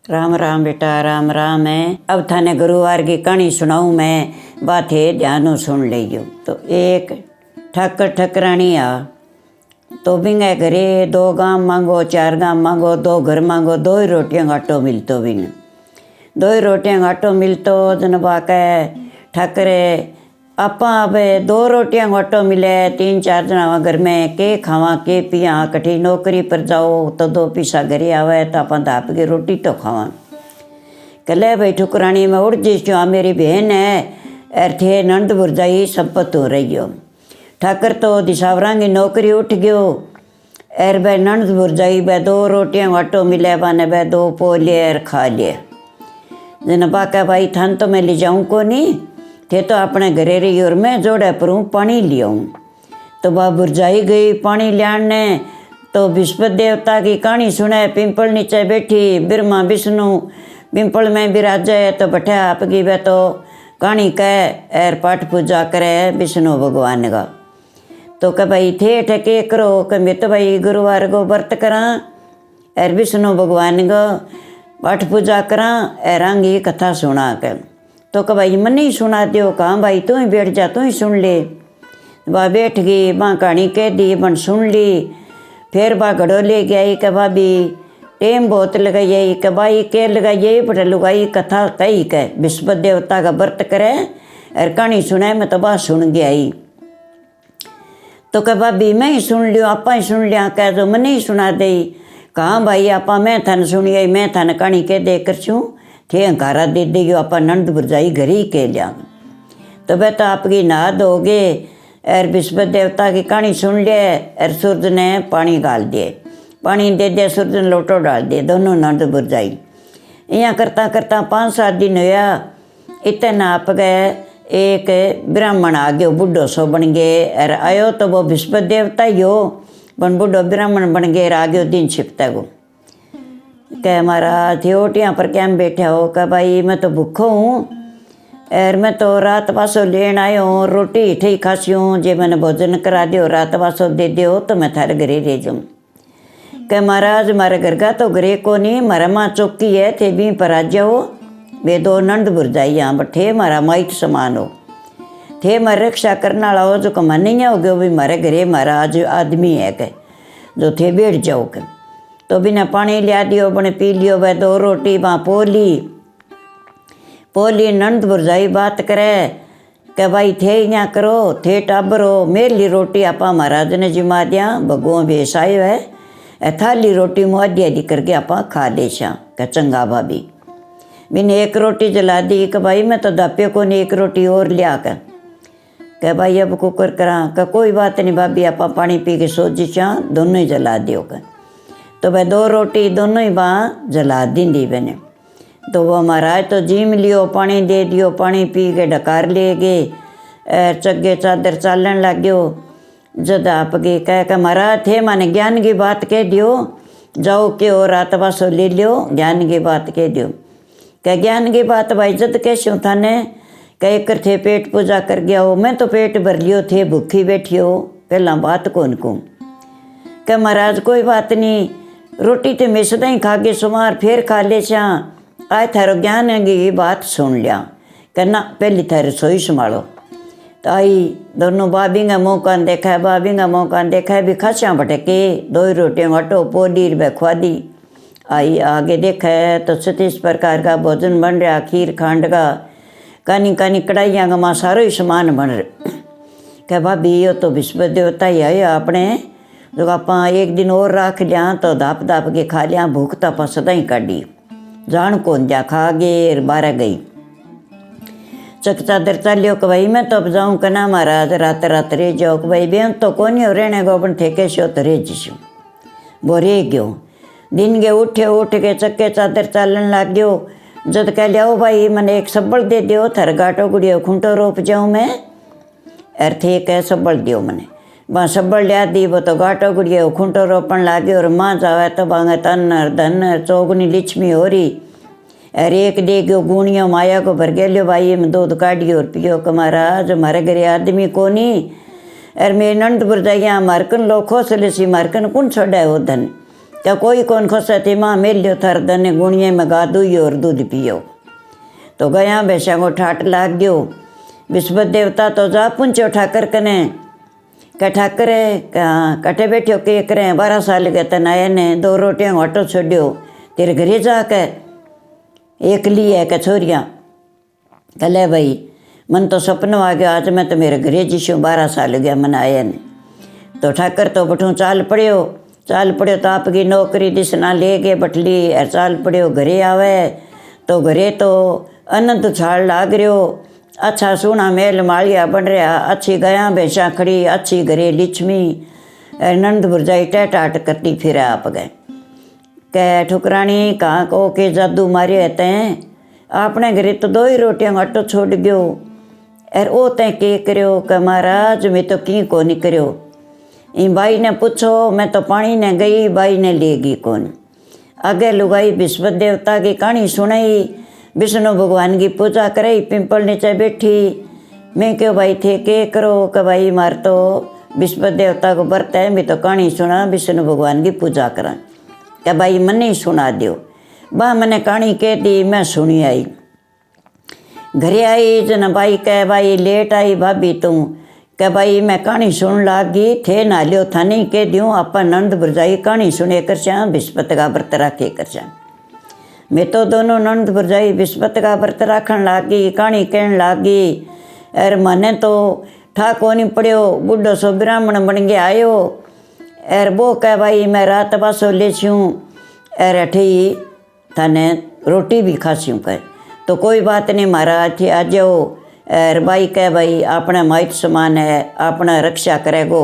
राम राम बेटा, राम राम है। अब थाने गुरुवार की कहानी सुनाऊं मैं, बात है ध्यानों सुन लियो। तो एक ठाकर ठकरानी आ, तो बिंगे घरे 2 गाम मांगो, 4 गाम मांगो, 2 घर मांगो, 2 ही रोटियां घाटो मिलतो बिंग, 2 ही रोटियां घाटो मिलतो। जन बाके ठाकरे आपा अब 2 रोटियां घाटो मिले, 3-4 जना घर में के खावा के पिया, कठी नौकरी पर जाओ तो 2 पैसा घरे आवे तो अपन धाप की रोटी तो खावा। कले भाई ठुकरानी में उड़ जिस जो मेरी बहन है अर्थे नंद बुरजाई संपत्त हो रही हो। ठाकर तो दिशावरा की नौकरी उठ गयो, एर भाई नंद बुरजाई बे 2 रोटियां घाटो मिले, बाने बे 2 पो लिए और खा लिए। जन बाका भाई थान तो मैं ले जाऊँ को नहीं थे, तो अपने घरे रही और मैं जोड़े परूँ पानी लियाऊँ। तो वह बुरजाई गई पानी लियाने, तो विस्पत देवता की कहानी सुने। पिंपल नीचे बैठी ब्रह्मा विष्णु पिंपल में विराजे, तो बैठे आपकी वे तो कहानी कह एर पाठ पूजा करे विष्णु भगवान का। तो कह भाई थे ठके करो, कह मैं तो भाई गुरुवार को व्रत करा एर विष्णु भगवान को पाठ पूजा करा एरांगी कथा सुना कर। तो कह भाई मन ही सुना दियो। कहाँ भाई तू ही बैठ जा, तू ही सुन ले। वह बैठ गई, वहाँ कहानी कह दी, बन सुन ली। फिर वह घड़ो ले गई, कह भाभी टेम बहुत लगाई, कह भाई के लगाइए बटे लुगाई कथा कही कह विस्पत देवता का व्रत करे और कहानी सुनाए। मैं तो बात सुन गया ही। तो कह भाभी मैं ही सुन लियो, आपा ही सुन लिया, कह जो मन ही सुना दे। कहाँ भाई आपा मैं थाने सुनिए, मैं थाने कहानी कह दे कर छूँ थे अंकारा दे देगी, आपा नंद बुरजाई घर ही के लिया। तो वह तो आपकी नहा धोगे और विस्पत देवता की कहानी सुन लिए और सूरज ने पानी डाल दिए, पानी दे दिया, सूरज ने लोटो डाल दिए, दोनों नंद बुरजाई। यहाँ करता करता 5-7 दिन हुआ, इतना आप गए एक ब्राह्मण आ गयो, बुढ़ो सो बन गए और आयो तो वो विस्पत देवता ही हो, बन बुढ़ो ब्राह्मण बन गए आ गयो दिन छिपता को। कह महाराज थे ओटियाँ पर क्या बैठा हो। कह भाई मैं तो भूखो हूँ और मैं तो रात वासो लेन आयो हूँ, रोटी ठीक खासी हूँ, जे मैंने भोजन करा दियो रात वासो दे दियो तो मैं थारे घरे रह जाऊँ। कह महाराज मारे घर का तो घरे को नहीं, मारा माँ चौकी है थे भी पर आ जाओ, वे 2 नंद बुरजाई यहाँ पर थे मारा माइट समान हो, थे मारे रक्षा करने वाला हो, जो कमा नहीं हो गयो भी मारे घरे मारा आज आदमी है कह जो थे बैठ जाओ। कह तो बिना पानी लिया दियो, बने पी लियो, वह 2 रोटी वहाँ पोली नंद बुरजाई बात करे। कह भाई थे यहाँ करो, थे टाबरो मेरे लिए रोटी आपा महाराज ने जिमा दिया, भगवान भेस आयो है, थाली रोटी मुआदी आदि करके आपा खा दे छा। कह चंगा भाभी। बिने 1 रोटी जला दी। कह भाई मैं तो दापे को नहीं 1 रोटी और लिया कर। कह भाई अब कुकर करा। कह कोई बात नहीं भाभी, आपा पानी पी के सो जी छा, दोनों ही जला दियो। कर तो वह 2 रोटी दोनों ही वहाँ जला दी मैंने। तो वो महाराज तो जीम लियो, पानी दे दियो, पानी पी के डकार ले गए, चगे चादर चालन लग गयो। जद आपके कह महाराज थे माने ज्ञान की बात कह दियो, जाओ के और रात वासो ले लियो, ज्ञान की बात कह दियो। कह ज्ञान की बात भाई जद कैसे थाने कह कर थे पेट पूजा कर गया हो, मैं तो पेट भर लियो थे भूखी बैठी हो, पहला बात कौन को। कह महाराज कोई बात नहीं, रोटी तो मैं सदा ही खा के सुमार फिर खा ले छा, आए थारो ज्ञान की बात सुन लिया। कहना पहली थारे रसोई संभालो। तो आई दोनों भाभी का मौका देखा है, भाभी का मौका देखा है भी खासा भटके 2 ही रोटियाँ घटो पोली खुआ दी। आई आगे देखा है तो 36 प्रकार का भोजन बन रहा, खीर खांड का, कानी कानी कढ़ाइयाँ का माँ सारो ही सामान बन रहे। कह भाभी यो तो विस्पत देवता ही आयो अपने, जो आप 1 दिन और रख लिया तो धाप धाप के खा लिया, भूख तो आप सदा ही काटी, जान कौन जा खा गे 12 गई। चक चादर चालियो कि भाई मैं तो अब जाऊँ कना महाराज रात रात रह जाओ। कि भाई बेन तो कौन हो रहने को अपन थे कैसे तो रह जीशू। वो रह गयो। दिन के उठ के चक्के चादर चालन लग गयो। जद कह लिया भाई मैंने 1 सब्बल दे दियो, थर गाटो गुड़ियो खूंटो रोप जाऊँ मैं, अर थे कह सब्बल दियो मैंने। वहाँ सब्बल लिया दी, वो तो गाटो गुड़ियो खूंटो रोपण लागे और माँ जावे तो बांगे तन धन चौगनी लिच्छमी हो रही। अरे 1 दे गयो गुणियों माया को भर गया लियो भाई में दूध काटियो और पियो। कि महाराज हमारे घरे आदमी को नहीं, अरे मेरे नंद बुरजाइया मारकन लो खोसले सी मारकन कौन छोड़ा है वो धन। क्या कोई कौन खोसा थी माँ मेल लियो थर दने गुणिये में गा दुई और दूध पियो। तो गया बेशा को ठाट लाग गयो। विस्पत देवता तो जा पूछो ठाकर कने क्या ठाकर कटे बैठो के करें 12 साल के तन आए ने 2 रोटियां ऑटो छोड़ियो तेरे घरे जाके एक ली है क्या छोरियाँ। कले भाई मन तो सपनों आ गया आज मैं तो मेरे घरे जीशू 12 साल गया मन आया ने। तो ठाकर तो बठू चाल पड़ियो तो आपकी नौकरी दिसना ले गए बटली और चाल पड़ियो घरे आवे तो घरे तो अनंत छाड़ लाग रहो। अच्छा सोना मेल मालिया बन रहा अच्छी गया भैंसा खड़ी अच्छी घरे लिच्छमी नंद भुरजाई टाट करती फिर आप गए कै ठुकरानी कहाँ को के जादू मारे रहते हैं आपने घरे तो 2 ही रोटियां आटो छोड़ गयो और ओ तय के करो कि महाराज मैं तो की को नहीं करो। इन बाई ने पूछो मैं तो पानी ने गई बाई ने लेगी कौन। आगे लुगाई विस्पत देवता की कहानी सुनाई विष्णु भगवान की पूजा कराई पिंपल नीचे बैठी। मैं क्यों भाई थे के करो कि भाई मार तो विस्पत देवता को व्रत है मैं तो कहानी सुना विष्णु भगवान की पूजा करा क्या भाई मने ही सुना दियो। बा मैंने कहानी कह दी मैं सुनी आई घरे आई जन भाई कह भाई लेट आई भाभी तू कह भाई मैं कहानी सुन लागी थे ना लियो था नहीं कह दूँ आप नंद भुरजाई कहानी सुने कर श्याम विस्पत का व्रत रखे कर श्याम। मैं तो दोनों नंद भुरजाई विस्पत का व्रत रखन लागी कहानी कहन लागी अर मने तो ठाको नहीं पड़ियो बुढ़ो सो ब्राह्मण बन के आयो अर वो कह भाई मैं रात पासो ले छूँ अर अठी थाने रोटी भी खास्यूँ कह तो कोई बात नहीं महाराज थी आ जाओ अर भाई कह भाई अपने माइट समान है अपना रक्षा करेगो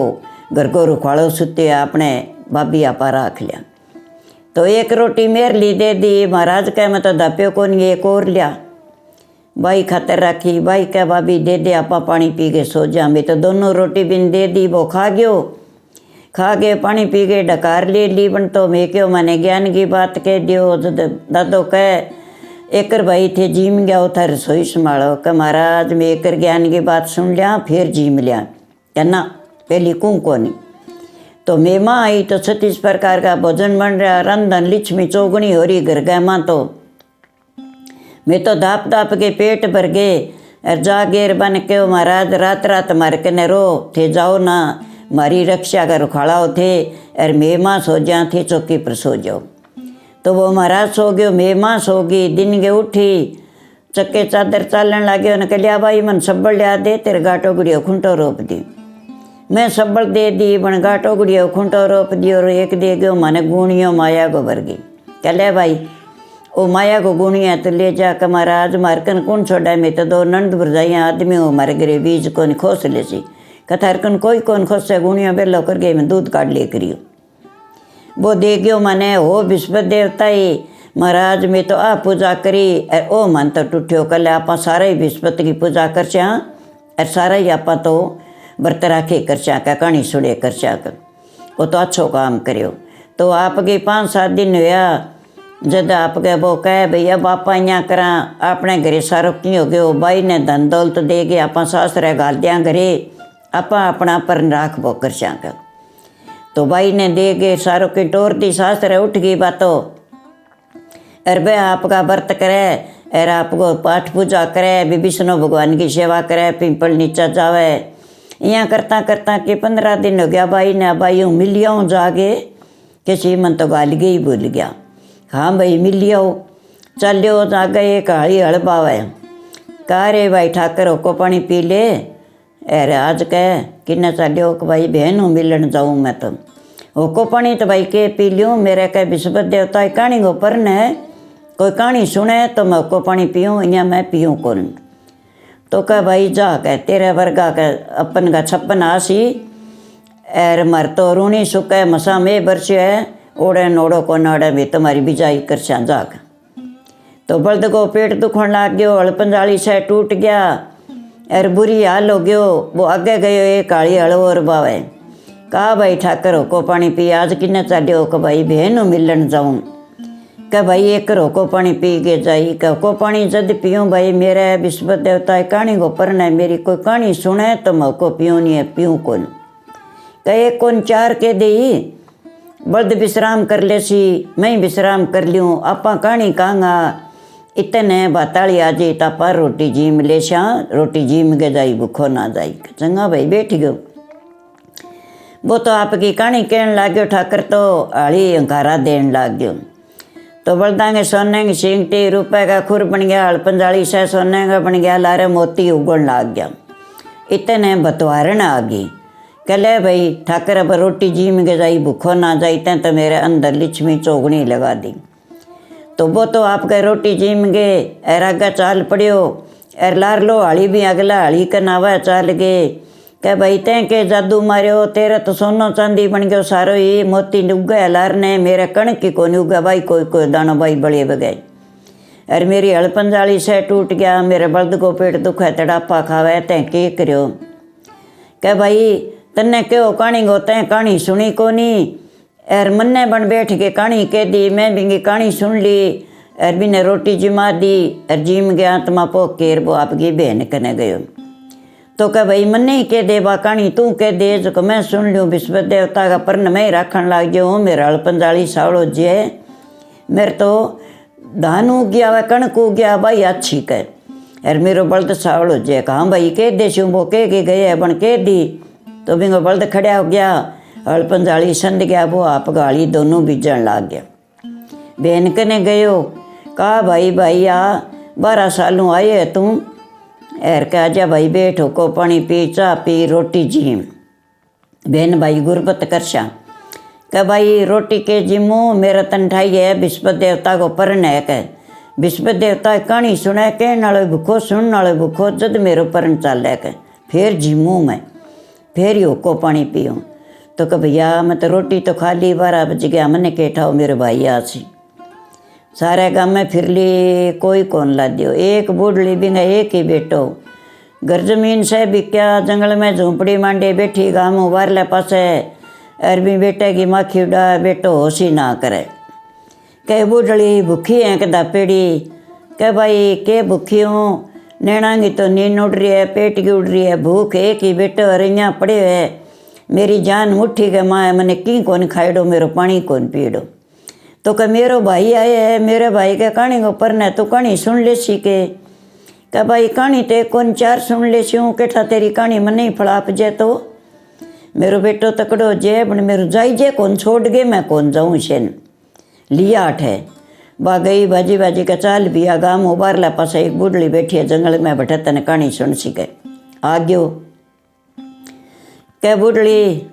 घर को रुखाड़ो सुते अपने भाभी आपा राख लिया। तो एक रोटी मेरे लिए दे दी महाराज कह मैं तो धाप्यो को नहीं एक और लिया भाई खातर रखी भाई कह भाभी दे दे आपा पानी पी के सो जा। मैं तो दोनों रोटी बिन दे दी वो खा गए पानी पी के डकार ले ली बन तो मैं क्यों मैंने ज्ञान की बात कह दियो। दादो कह एकर भाई थे जीम गया उथा रसोई संभालो कि महाराज मैं एकर ज्ञान की बात सुन लिया फिर जीम लिया कहना पहली कूँ को नहीं। तो मैं माँ आई तो 36 प्रकार का भोजन बन रहा रंधन लिच्छमी चौगनी हो रही घर गए माँ तो मैं तो धाप के पेट भर गए और जा गेर बन के महाराज रात मार कने रो थे जाओ ना मारी रक्षा का रुखाड़ाओ थे और मैं माँ सो जा थे चौकी पर सो जाओ। तो वो महाराज सो गयो मैं माँ सो गई दिन के उठी चक्के चादर चालन लागे उन्हें कह लिया भाई मन सब्बल लिया दे तेरे गाटो गुड़ियो खूंटो रोप दी। मैं सब्बल दे दी बन गाटो गुड़ियो खूंटो रोप दी और एक दे गयो माने गुणियों माया को भर गई। कह ले भाई ओ माया को गुणिया तो ले जा के महाराज मारकन कौन छोड़ा मैं तो 2 नंद भुरजाइयाँ आदमी हो मारे घरे बीज को खोस ले सी कथारकन कोई कौन खोस गुणियों बेलो कर गए मैं दूध काट ले करियो। वो दे गयो माने हो विस्पत देवता ही महाराज मैं तो आ पूजा करी और ओ मन तो टूटियो कल आप सारा ही विस्पत की पूजा कर और सारा ही आप तो व्रत राखे कर का कहानी सुने कर कर वो तो अच्छो काम करियो। तो आपके 5-7 दिन हुआ जद आपके वो कहे भाई अब आप यहाँ करा अपने घरे सारो की हो गयो भाई ने धन दौलत दे गए आप सासरे गाल दिया घरे आप अपना पर राख वो कर कर। तो भाई ने दे गए सारों की टोर दी सासरे उठ गई बातों अर वे आपका व्रत करे और आपको पाठ पूजा करे विष्णु भगवान की सेवा करे पिंपल नीचा जावे यहाँ करता करता कि 15 दिन हो गया भाई ने भाई हूँ मिलिया हूँ जागे किसी मन तो गाल गई भूल गया। हाँ भाई मिलिया हो चलियो जागे एक हड़ी हड़बावे कह रे भाई ठाकर होको पानी पी ले अरे आज कह किन्ना चलियो कि भाई बहन हूँ मिलन जाऊँ मैं तो होको पानी तो भाई के पी लूँ मेरे कह विस्पत देवता कहानी को पर न कोई कहानी सुने तो मैं होको पानी पीऊँ या मैं पीऊँ कौन। तो कह भाई जा कह तेरे वर्गा कह अपन का 56 आसी एर मर तो रूनी सुखे मसा में बरस है ओढ़े नोड़ो को नाड़े भी तुम्हारी बिजाई कर जाग। तो बल्द को पेट दुखन लाग गयो हड़ पंजाली से टूट गया और बुरी हाल हो गयो। वो आगे गयो एक काली हड़ो और बावे कहा भाई ठाकर होको पानी पी आज किन्ने चलियो कि भाई बहन मिलन जाऊँ कह भाई एक रोको पानी पी के जाई कह को पानी जद पीऊँ भाई मेरे विस्पत देवता कहानी को परना मेरी कोई कहानी सुने तो मैं को पीऊँ नहीं है पीऊँ कौन कह एक कौन 4 के दी बल्द विश्राम कर ले सी, मैं विश्राम कर लियूँ, आपा कहानी कहूँगा। इतने बताली आ जाई तापा रोटी जीम ले श्या, रोटी जीम के जाई भूखो ना जाई। चंगा भाई बैठ गयो। वो तो आपकी कहानी कहन लाग गयो, ठाकर तो आली अंकारा देन लाग गयो। तो बलदांगे सोने की सिंगटी, रुपए का खुर बन गया, हड़पंजाली से सोने का बन गया, लारे मोती उगन लाग गया। इतने बतवारण आ गई। कहले भाई ठाकर अब रोटी जीम के जाई भूखो ना जाई, तें तो मेरे अंदर लिच्छमी चौगनी लगा दी। तो वो तो आपके रोटी जीम गए, एर आगे चाल पड़ियो, एर लार लो हाली भी अगला हाली का नावा चाल गए। कह भाई तें के जादू मारियो, तेरा तो सोनो चांदी बन गयो सारो ही, मोती उगे लार ने, मेरे कणक की कोनी उगा भाई, कोई कोई दाना भाई बड़े बगैर। अरे मेरी हड़पंजाली से टूट गया, मेरे बल्द को पेट दुखे, तड़ापा खावे, तें के करियो। कह भाई तन्ने क्यों कहानी गो, तें कहानी सुनी कोनी। एर मन्ने बन बैठ के कहानी कह दी, मैं भी कहानी सुन ली। एर भी ने रोटी जिमा दी, एर जीम गया आत्मा पोक केर वो आपकी बहन कने गयो। तो कह भाई मन्ने ही कह दे बा कहानी, तू कह दे जो मैं सुन लूँ। विश्व देवता का पर्ण में ही रखन लाग जाऊँ। मेरा हड़पंजाली सावड़ो जे, मेरे तो धान उग गया वह कणक उग गया भाई अच्छी कह। अरे मेरो बल्द सावड़ो जे, कहाँ भाई कह दे शू, वो कह के गए बन कह दी। तो बिंगो बल्द खड़ा हो गया, हड़पंजाली संध गया, वो आप गाली दोनों बीजन लाग गया। बहन कने गयो, कहा भाई भाई आ 12 सालों आए है तू। एर कह जा भाई बैठो को पानी पी, चाह पी, रोटी जीम। बहन भाई गुरबत करशा। कह भाई रोटी के जिमू, मेरा तनठाई है विश्व देवता को परण है। कह विश्व देवता कहानी सुने, कहने वाले भूखो सुनने वाले भूखो, जद मेरो परण चाले कह फिर जिमू मैं, फिर ही को पानी पीऊँ। तो कह भैया मैं तो रोटी तो खा ली, 12 बज गया, मैंने केठाओ मेरे भाई आसी। सारे गाँव में फिर ली, कोई कौन ला दियो। एक बूढ़ी बिंगा एक ही बेटो, घर जमीन से बिक्या, जंगल में झोंपड़ी मांडे बैठी, गाँव में उबारले पासे। अरबी बेटे की माखी उड़ा, बेटो होशी ना करे। कह बूढ़ी भूखी है कदा पेड़ी। कह भाई के भूखी हूँ, नैणांगी तो नींद उड़ रही है, पेट की उड़ रही है, भूख एक ही बेटो अरिया पड़े है। मेरी जान मुट्ठी के माँ है, मैंने की कौन खाइडो, मेरो पानी कौन पीड़ो। तो कह मेरो भाई आए है, मेरे भाई के कहानी को परना है, तो कहानी सुन ले सी के। कह भाई कहानी ते कौन 4 सुन ले सी हूँ, केठा तेरी कहानी मन नहीं फड़ाप जे। तो मेरो बेटो तकड़ो जे, बन मेरो जाई जे कौन छोड़ गए, मैं कौन जाऊँ शेन लिया है। बा गई बाजी बाजी का चाल भी आ, गाँव उबारला पास एक बूढ़ी बैठी है जंगल में, बैठे तने कहानी सुन सी के आ गयो। कह बूढ़ी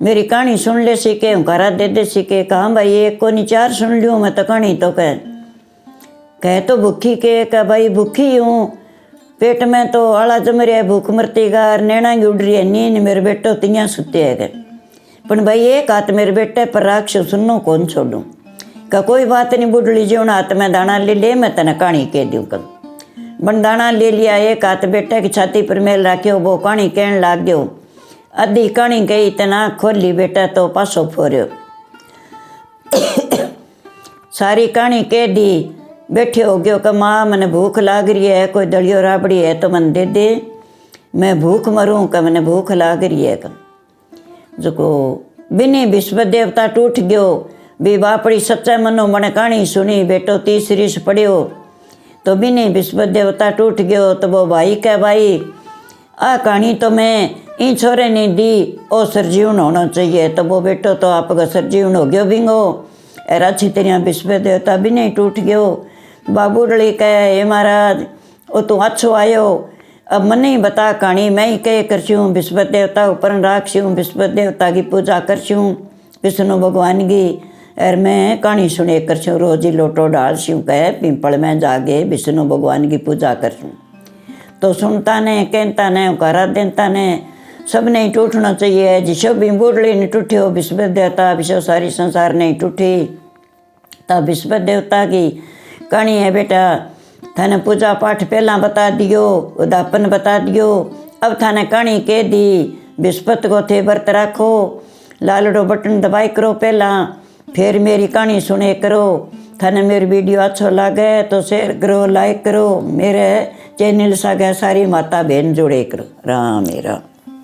मेरी कहानी सुन ले सी के, करा दे दे सी के। कहाँ भाई एक को नहीं 4 सुन लियो मैं तो कहानी। तो कह तो भूखी के। कह भाई भूखी हूँ, पेट में तो आला जम रहा है, भूख मरती गार, नैना की उड़ रही है नींद, मेरे बेटो तियाँ सुते है। पर भाई एक हाथ मेरे बेटे पर राख सुनो कौन छोड़ूँ। का कोई बात नहीं बूढ़ी जी, उन हाथ में दाना ले ले, मैं तने कहानी कह दूँ। कल बन दाना ले लिया, एक हाथ बेटे की छाती पर मेल राख्यो, वो कहानी कहन लाग गयो। आधी कहानी कही, इतना खोली बेटा तो पासो फोर्यो। सारी कहानी कह दी, बैठे हो गयो। कि माँ मैंने भूख लाग रही है, कोई दलियो राबड़ी है तो मन दे दे, मैं भूख मरूँ। का मैंने भूख लाग रही है। का जो बिनी विश्व देवता टूट गयो, भी बापड़ी सच्चा मनो मैंने कहानी सुनी, बेटो 30 से पढ़ियो। तो बिनी विश्व देवता टूट गयो। तो वो भाई कह भाई आ कहानी तो मैं इन छोरे ने दी, ओ सरजीवन होना चाहिए। तो वो बेटो तो आपका सरजीवन हो गयो बिंगो, और अच्छी तरह विश्व देवता भी नहीं टूट गयो। बाबू डली कहे हे महाराज ओ तू अच्छो आयो, अब मन ही बता कहानी, मैं ही कह करछूँ, विश्व देवता ऊपर राखूँ, विश्व देवता की पूजा करछूँ, विष्णु भगवान की। और मैं कहानी सुने करछूँ, रोज ही लोटो डालछूँ, कहे पिंपल में जाके विष्णु भगवान की पूजा करछूँ। तो सुनता ने कहता ने करा देता ने, सब नहीं टूटना चाहिए। जिसो भी बूढ़ी नहीं टूटियो विश्व देवता, विश्व सारी संसार नहीं टूटी। तब विश्व देवता की कहानी है बेटा, थाने पूजा पाठ पहला बता दियो, उदापन बता दियो। अब थाने कहानी कह दी, विस्पत को थे व्रत राखो, लालड़ो बटन दबाई करो पहला, फिर मेरी कहानी सुने करो। थाने मेरी वीडियो अच्छो लगे तो शेयर करो, लाइक करो, मेरे चैनल सागे सारी माता बहन जुड़े करो। राम मेरा।